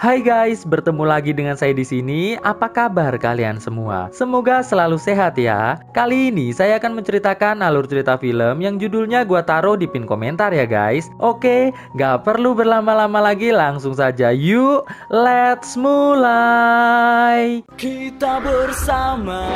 Hai guys, bertemu lagi dengan saya di sini. Apa kabar kalian semua? Semoga selalu sehat ya. Kali ini saya akan menceritakan alur cerita film yang judulnya gua taruh di pin komentar ya guys. Oke, gak perlu berlama-lama lagi, langsung saja yuk, let's mulai. Kita bersama.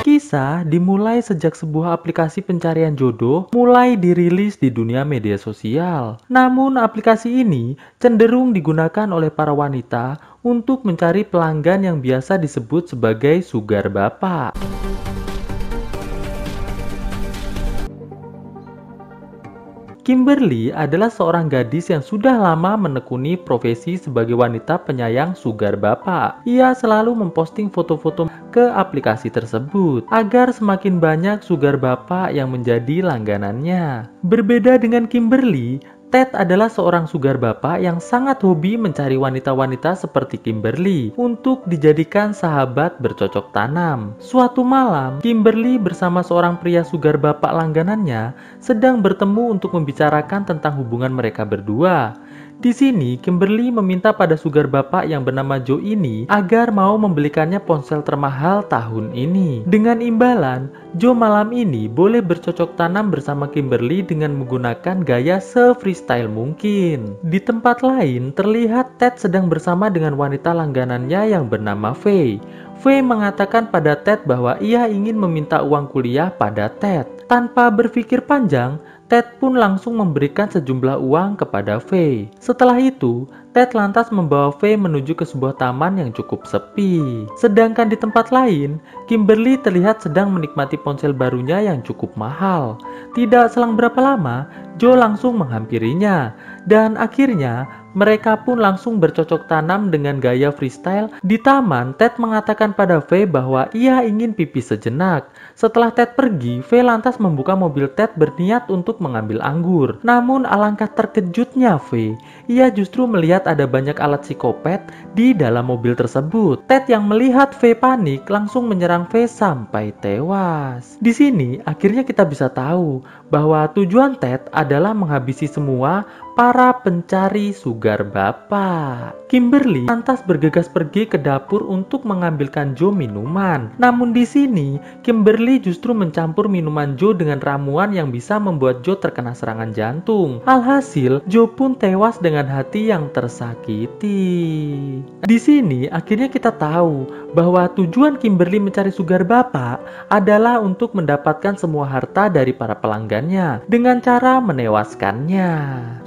Kisah dimulai sejak sebuah aplikasi pencarian jodoh mulai dirilis di dunia media sosial. Namun aplikasi ini cenderung digunakan oleh para wanita untuk mencari pelanggan yang biasa disebut sebagai sugar bapak. Kimberly adalah seorang gadis yang sudah lama menekuni profesi sebagai wanita penyayang sugar bapak. Ia selalu memposting foto-foto ke aplikasi tersebut agar semakin banyak sugar bapak yang menjadi langganannya. Berbeda dengan Kimberly, Ted adalah seorang sugar bapak yang sangat hobi mencari wanita-wanita seperti Kimberly untuk dijadikan sahabat bercocok tanam. Suatu malam, Kimberly bersama seorang pria sugar bapak langganannya sedang bertemu untuk membicarakan tentang hubungan mereka berdua. Di sini, Kimberly meminta pada sugar bapak yang bernama Joe ini agar mau membelikannya ponsel termahal tahun ini. Dengan imbalan, Joe malam ini boleh bercocok tanam bersama Kimberly dengan menggunakan gaya se-freestyle mungkin. Di tempat lain, terlihat Ted sedang bersama dengan wanita langganannya yang bernama Faye. Faye mengatakan pada Ted bahwa ia ingin meminta uang kuliah pada Ted. Tanpa berpikir panjang, Ted pun langsung memberikan sejumlah uang kepada Faye. Setelah itu, Ted lantas membawa Faye menuju ke sebuah taman yang cukup sepi. Sedangkan di tempat lain, Kimberly terlihat sedang menikmati ponsel barunya yang cukup mahal. Tidak selang berapa lama, Joe langsung menghampirinya. Dan akhirnya, mereka pun langsung bercocok tanam dengan gaya freestyle. Di taman, Ted mengatakan pada Faye bahwa ia ingin pipis sejenak. Setelah Ted pergi, Faye lantas membuka mobil Ted berniat untuk mengambil anggur. Namun alangkah terkejutnya Faye, ia justru melihat ada banyak alat psikopat di dalam mobil tersebut. Ted yang melihat Faye panik langsung menyerang Faye sampai tewas. Di sini akhirnya kita bisa tahu bahwa tujuan Ted adalah menghabisi semua para pencari sugar bapak. Kimberly lantas bergegas pergi ke dapur untuk mengambilkan Joe minuman. Namun di sini, Kimberly justru mencampur minuman Joe dengan ramuan yang bisa membuat Joe terkena serangan jantung. Alhasil, Joe pun tewas dengan hati yang tersakiti. Di sini, akhirnya kita tahu bahwa tujuan Kimberly mencari sugar bapak adalah untuk mendapatkan semua harta dari para pelanggannya dengan cara menewaskannya.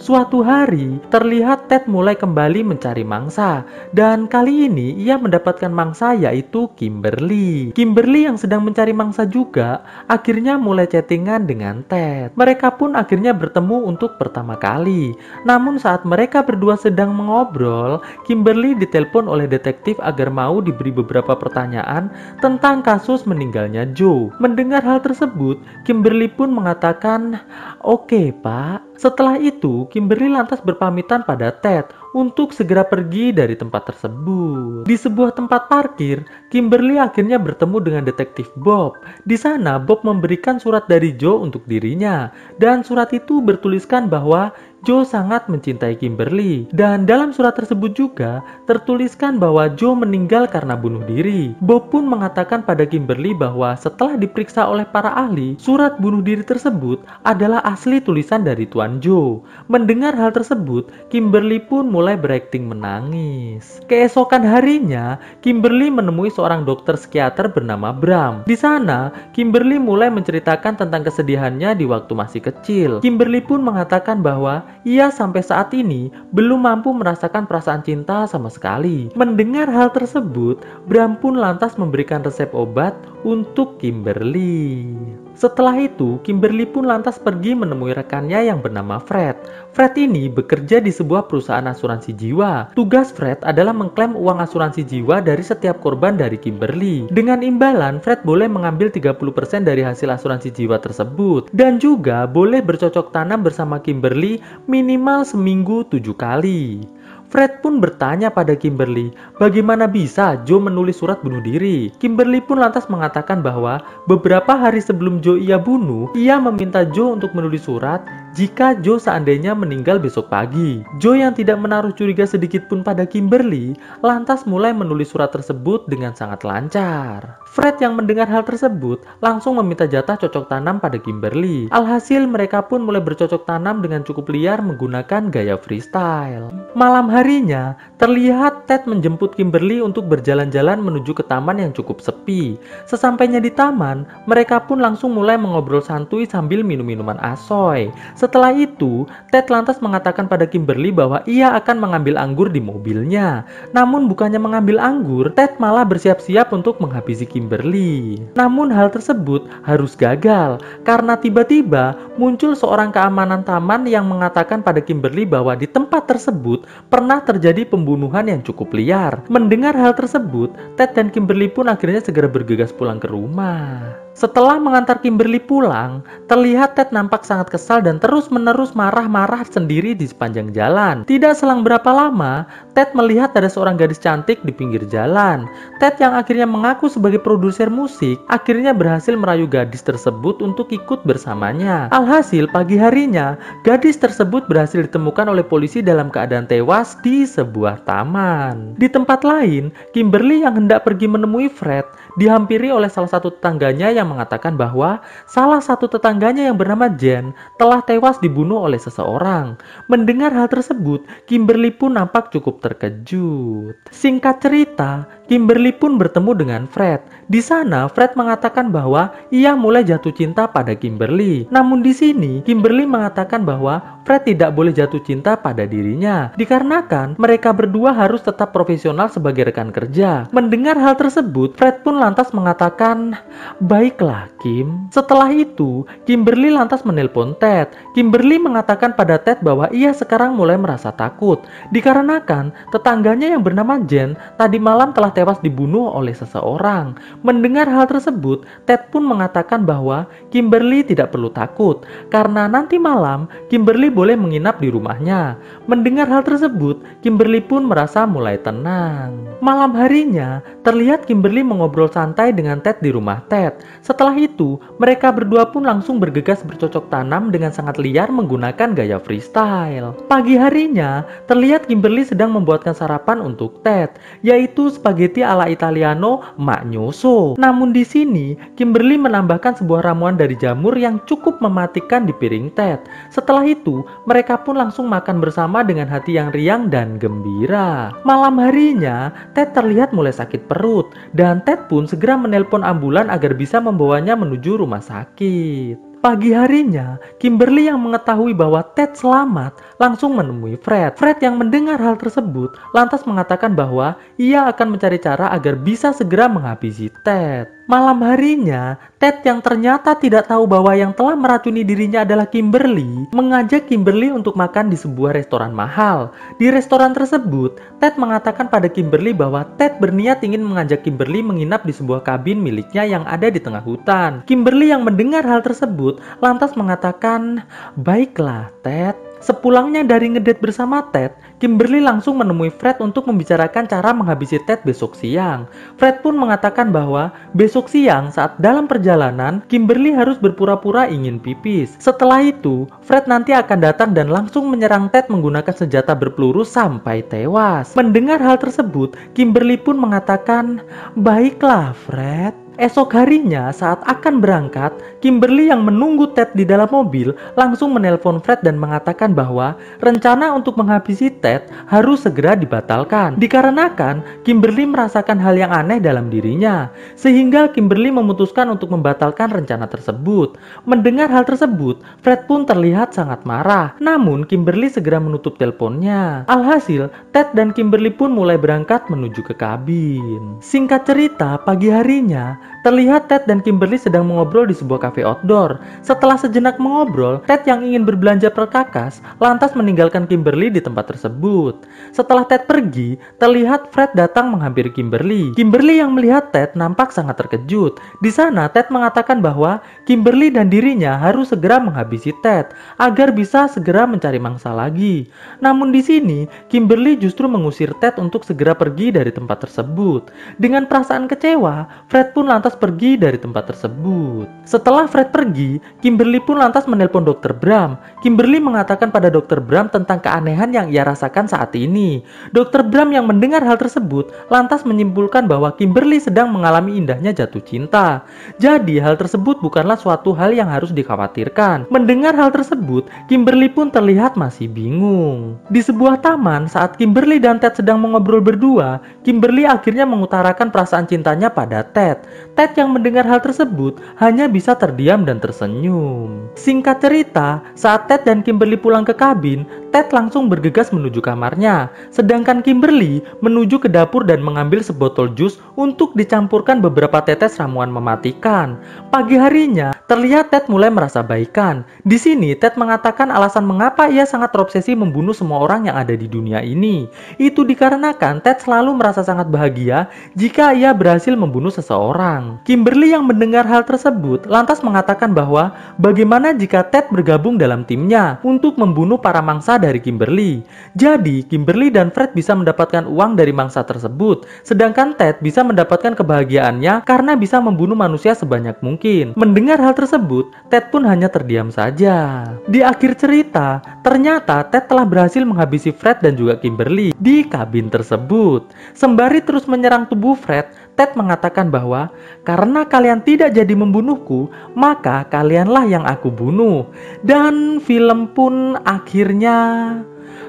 Suatu hari, terlihat Ted mulai kembali mencari mangsa, dan kali ini ia mendapatkan mangsa yaitu Kimberly. Kimberly yang sedang mencari mangsa juga akhirnya mulai chattingan dengan Ted. Mereka pun akhirnya bertemu untuk pertama kali. Namun saat mereka berdua sedang mengobrol, Kimberly ditelepon oleh detektif agar mau diberi beberapa pertanyaan tentang kasus meninggalnya Joe. Mendengar hal tersebut, Kimberly pun mengatakan, "Oke, Pak." Setelah itu, Kimberly lantas berpamitan pada Ted untuk segera pergi dari tempat tersebut. Di sebuah tempat parkir, Kimberly akhirnya bertemu dengan detektif Bob. Di sana, Bob memberikan surat dari Joe untuk dirinya, dan surat itu bertuliskan bahwa Joe sangat mencintai Kimberly. Dan dalam surat tersebut juga tertuliskan bahwa Joe meninggal karena bunuh diri. Bob pun mengatakan pada Kimberly bahwa setelah diperiksa oleh para ahli, surat bunuh diri tersebut adalah asli tulisan dari Tuan Joe. Mendengar hal tersebut, Kimberly pun mulai berakting menangis. Keesokan harinya, Kimberly menemui seorang dokter psikiater bernama Bram. Di sana, Kimberly mulai menceritakan tentang kesedihannya di waktu masih kecil. Kimberly pun mengatakan bahwa ia sampai saat ini belum mampu merasakan perasaan cinta sama sekali. Mendengar hal tersebut, Bram pun lantas memberikan resep obat untuk Kimberly. Setelah itu, Kimberly pun lantas pergi menemui rekannya yang bernama Fred. Fred ini bekerja di sebuah perusahaan asuransi jiwa. Tugas Fred adalah mengklaim uang asuransi jiwa dari setiap korban dari Kimberly. Dengan imbalan, Fred boleh mengambil 30% dari hasil asuransi jiwa tersebut. Dan juga boleh bercocok tanam bersama Kimberly minimal seminggu 7 kali. Fred pun bertanya pada Kimberly, bagaimana bisa Joe menulis surat bunuh diri? Kimberly pun lantas mengatakan bahwa beberapa hari sebelum Joe ia bunuh, ia meminta Joe untuk menulis surat jika Joe seandainya meninggal besok pagi. Joe yang tidak menaruh curiga sedikit pun pada Kimberly, lantas mulai menulis surat tersebut dengan sangat lancar. Fred yang mendengar hal tersebut langsung meminta jatah cocok tanam pada Kimberly. Alhasil mereka pun mulai bercocok tanam dengan cukup liar menggunakan gaya freestyle. Malam harinya, terlihat Ted menjemput Kimberly untuk berjalan-jalan menuju ke taman yang cukup sepi. Sesampainya di taman, mereka pun langsung mulai mengobrol santuy sambil minum minuman asoy. Setelah itu, Ted lantas mengatakan pada Kimberly bahwa ia akan mengambil anggur di mobilnya. Namun bukannya mengambil anggur, Ted malah bersiap-siap untuk menghabisi Kimberly. Namun hal tersebut harus gagal karena tiba-tiba muncul seorang keamanan taman yang mengatakan pada Kimberly bahwa di tempat tersebut pernah terjadi pembunuhan yang cukup liar. Mendengar hal tersebut, Ted dan Kimberly pun akhirnya segera bergegas pulang ke rumah. Setelah mengantar Kimberly pulang, terlihat Ted nampak sangat kesal dan terus-menerus marah-marah sendiri di sepanjang jalan. Tidak selang berapa lama, Ted melihat ada seorang gadis cantik di pinggir jalan. Ted yang akhirnya mengaku sebagai produser musik, akhirnya berhasil merayu gadis tersebut untuk ikut bersamanya. Alhasil, pagi harinya, gadis tersebut berhasil ditemukan oleh polisi dalam keadaan tewas di sebuah taman. Di tempat lain, Kimberly yang hendak pergi menemui Fred, dihampiri oleh salah satu tetangganya yang mengatakan bahwa salah satu tetangganya yang bernama Jen telah tewas dibunuh oleh seseorang. Mendengar hal tersebut, Kimberly pun nampak cukup terkejut. Singkat cerita, Kimberly pun bertemu dengan Fred. Di sana, Fred mengatakan bahwa ia mulai jatuh cinta pada Kimberly. Namun di sini, Kimberly mengatakan bahwa Fred tidak boleh jatuh cinta pada dirinya, dikarenakan mereka berdua harus tetap profesional sebagai rekan kerja. Mendengar hal tersebut, Fred pun lantas mengatakan, "Baiklah, Kim." Setelah itu, Kimberly lantas menelpon Ted. Kimberly mengatakan pada Ted bahwa ia sekarang mulai merasa takut, dikarenakan tetangganya yang bernama Jen tadi malam telah tewas dibunuh oleh seseorang. Mendengar hal tersebut, Ted pun mengatakan bahwa Kimberly tidak perlu takut, karena nanti malam Kimberly boleh menginap di rumahnya. Mendengar hal tersebut, Kimberly pun merasa mulai tenang. Malam harinya, terlihat Kimberly mengobrol santai dengan Ted di rumah Ted. Setelah itu, mereka berdua pun langsung bergegas bercocok tanam dengan sangat liar menggunakan gaya freestyle. Pagi harinya, terlihat Kimberly sedang membuatkan sarapan untuk Ted, yaitu spaghetti ala Italiano magnoso. Namun di sini, Kimberly menambahkan sebuah ramuan dari jamur yang cukup mematikan di piring Ted. Setelah itu, mereka pun langsung makan bersama dengan hati yang riang dan gembira. Malam harinya, Ted terlihat mulai sakit perut, dan Ted pun segera menelpon ambulan agar bisa membawanya menuju rumah sakit. Pagi harinya, Kimberly yang mengetahui bahwa Ted selamat langsung menemui Fred. Fred yang mendengar hal tersebut lantas mengatakan bahwa ia akan mencari cara agar bisa segera menghabisi Ted. Malam harinya, Ted yang ternyata tidak tahu bahwa yang telah meracuni dirinya adalah Kimberly, mengajak Kimberly untuk makan di sebuah restoran mahal. Di restoran tersebut, Ted mengatakan pada Kimberly bahwa Ted berniat ingin mengajak Kimberly menginap di sebuah kabin miliknya yang ada di tengah hutan. Kimberly yang mendengar hal tersebut lantas mengatakan, "Baiklah, Ted." Sepulangnya dari ngedate bersama Ted, Kimberly langsung menemui Fred untuk membicarakan cara menghabisi Ted besok siang. Fred pun mengatakan bahwa besok siang saat dalam perjalanan, Kimberly harus berpura-pura ingin pipis. Setelah itu, Fred nanti akan datang dan langsung menyerang Ted menggunakan senjata berpeluru sampai tewas. Mendengar hal tersebut, Kimberly pun mengatakan, "Baiklah, Fred." Esok harinya saat akan berangkat, Kimberly yang menunggu Ted di dalam mobil langsung menelpon Fred dan mengatakan bahwa rencana untuk menghabisi Ted harus segera dibatalkan. Dikarenakan Kimberly merasakan hal yang aneh dalam dirinya, sehingga Kimberly memutuskan untuk membatalkan rencana tersebut. Mendengar hal tersebut, Fred pun terlihat sangat marah. Namun Kimberly segera menutup teleponnya. Alhasil, Ted dan Kimberly pun mulai berangkat menuju ke kabin. Singkat cerita, pagi harinya terlihat Ted dan Kimberly sedang mengobrol di sebuah kafe outdoor. Setelah sejenak mengobrol, Ted yang ingin berbelanja perkakas lantas meninggalkan Kimberly di tempat tersebut. Setelah Ted pergi, terlihat Fred datang menghampiri Kimberly. Kimberly yang melihat Ted nampak sangat terkejut. Di sana Ted mengatakan bahwa Kimberly dan dirinya harus segera menghabisi Ted agar bisa segera mencari mangsa lagi. Namun di sini, Kimberly justru mengusir Ted untuk segera pergi dari tempat tersebut. Dengan perasaan kecewa, Fred pun lantas pergi dari tempat tersebut. Setelah Fred pergi, Kimberly pun lantas menelpon Dr. Bram. Kimberly mengatakan pada Dr. Bram tentang keanehan yang ia rasakan saat ini. Dr. Bram yang mendengar hal tersebut lantas menyimpulkan bahwa Kimberly sedang mengalami indahnya jatuh cinta. Jadi hal tersebut bukanlah suatu hal yang harus dikhawatirkan. Mendengar hal tersebut, Kimberly pun terlihat masih bingung. Di sebuah taman, saat Kimberly dan Ted sedang mengobrol berdua, Kimberly akhirnya mengutarakan perasaan cintanya pada Ted. Ted yang mendengar hal tersebut hanya bisa terdiam dan tersenyum. Singkat cerita, saat Ted dan Kimberly pulang ke kabin, Ted langsung bergegas menuju kamarnya, sedangkan Kimberly menuju ke dapur dan mengambil sebotol jus untuk dicampurkan beberapa tetes ramuan mematikan. Pagi harinya, terlihat Ted mulai merasa baikan. Di sini, Ted mengatakan alasan mengapa ia sangat terobsesi membunuh semua orang yang ada di dunia ini. Itu dikarenakan Ted selalu merasa sangat bahagia jika ia berhasil membunuh seseorang. Kimberly yang mendengar hal tersebut lantas mengatakan bahwa bagaimana jika Ted bergabung dalam timnya untuk membunuh para mangsa dari Kimberly. Jadi, Kimberly dan Fred bisa mendapatkan uang dari mangsa tersebut, sedangkan Ted bisa mendapatkan kebahagiaannya karena bisa membunuh manusia sebanyak mungkin. Mendengar hal tersebut, Ted pun hanya terdiam saja. Di akhir cerita, ternyata Ted telah berhasil menghabisi Fred dan juga Kimberly di kabin tersebut. Sembari terus menyerang tubuh Fred, Ted mengatakan bahwa karena kalian tidak jadi membunuhku, maka kalianlah yang aku bunuh. Dan film pun akhirnya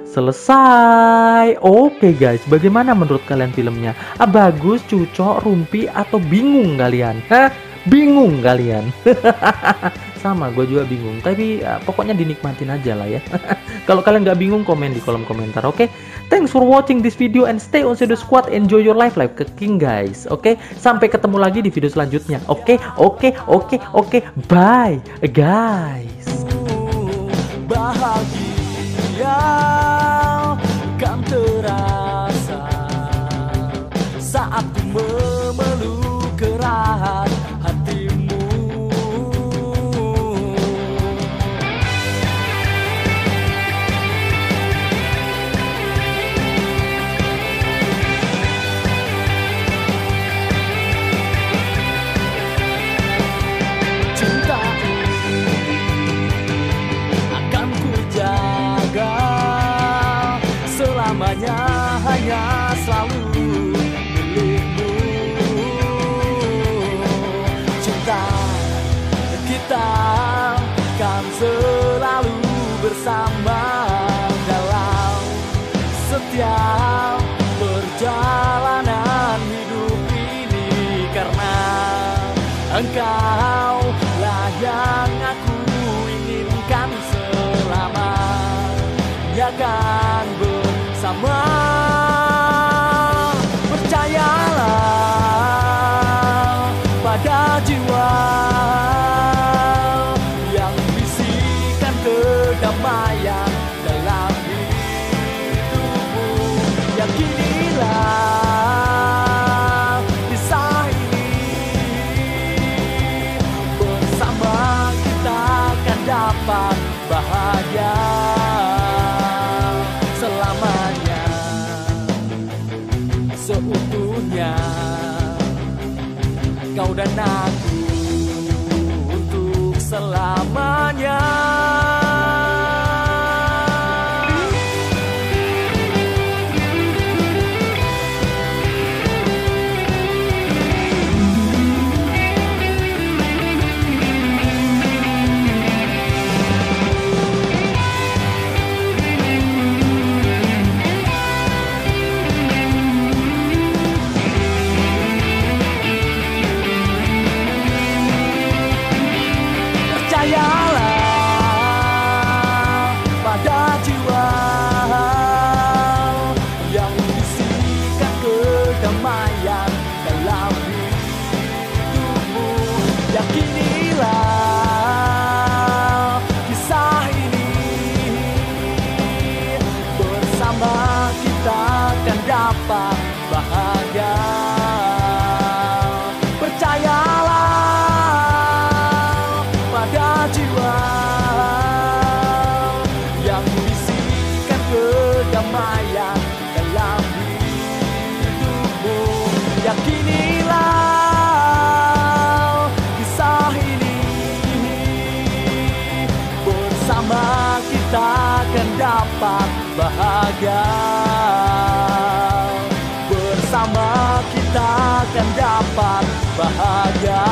selesai. Oke guys, bagaimana menurut kalian filmnya? Bagus, cucok, rumpi, atau bingung kalian? Bingung kalian? Sama, gue juga bingung. Tapi pokoknya dinikmatin aja lah ya. Kalau kalian nggak bingung, komen di kolom komentar, oke? Thanks for watching this video and stay on Shadow Squad. Enjoy your life King guys, oke? Sampai ketemu lagi di video selanjutnya, oke? Bye guys. Bahagia kan terasa saat ku memeluk erat hatimu. Cinta akan ku jaga selamanya, hanya selalu milikmu. Cinta kita kan selalu bersama dalam setiap perjalanan hidup ini, karena engkau lah yang aku inginkan selamanya kan bersama. Percayalah pada jiwa yang bisikan kedamaian dalam hidupmu. Yakinilah kisah ini, bersama kita akan dapat bahagia selamanya, seutuhnya kau dan aku untuk selamanya. Percayalah pada jiwa yang bisikan kedamaian dalam hidupmu. Yakinilah kisah ini, bersama kita akan dapat bahagia. Percayalah pada jiwa yang bisikan kedamaian dalam hidupmu. Yakinilah akan dapat bahagia. Bersama kita akan dapat bahagia.